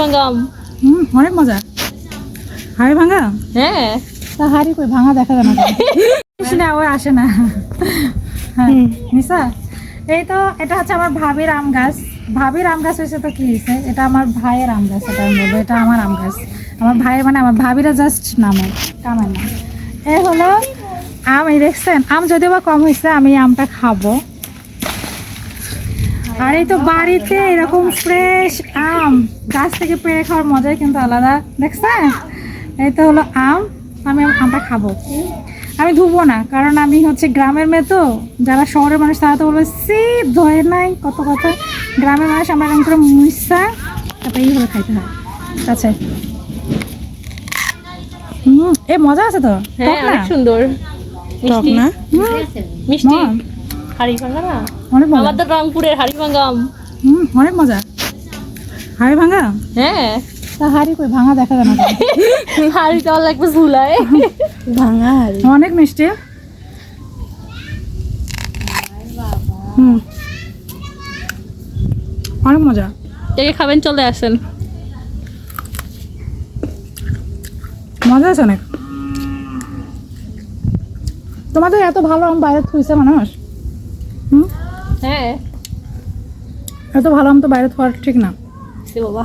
ভাঙা আম। অনেক মজা। হাড়ি ভাঙা? হ্যাঁ। তা হাড়ি কই ভাঙা দেখা যায় না না, ও আসে না। হ্যাঁ নিশা, এই তো এটা হচ্ছে আমার ভাবির আম গাছ। ভাবির আম গাছ হয়েছে তো কি হয়েছে, এটা আমার ভাইয়ের আম গাছ। এটা আমি বলবো এটা আমার আম গাছ। আমার ভাইয়ের মানে আমার ভাবিরা জাস্ট নামে, কামের নাম। এই হলো আম। এই দেখছেন আম যদিও বা কম হয়েছে, আমি আমটা খাবো। আর এই তো বাড়িতে এরকম ফ্রেশ আম গাছ থেকে পেড়ে খাওয়ার মজাই কিন্তু আলাদা। দেখছেন, এই তো হলো আম। আমি আমটা খাবো। আমি ধুবো না, কারণ আমি হচ্ছে গ্রামের মেয়ে তো। যারা শহরের মানুষ তারা তো বলবে সি ধোয় নাই কত কথা। গ্রামের মানুষ আমরা এরকম করে মুসা তারপরে এইভাবে খাইতে হয়। আচ্ছা এ মজা আছে তো। হ্যাঁ অনেক সুন্দর। টক না? মিষ্টি হাড়ি ভাঙা না? অনেক মজা। আমাদের রংপুরের হাড়ি ভাঙা আম। অনেক মজা। হাড়ি ভাঙা? হ্যাঁ। তা হাড়ি কই ভাঙা দেখা যায় না। হাড়ি তো লাগবে ঝুলায়। ভাঙা হাড়ি অনেক মিষ্টি। অনেক মজা। কে খাবেন চলে আসেন। মজা আছে অনেক। তোমাদের এত ভালো আম বাইরে থুইছে মানুষ। হ্যাঁ এত ভালো আম তো বাইরে খাওয়া ঠিক না। বাবা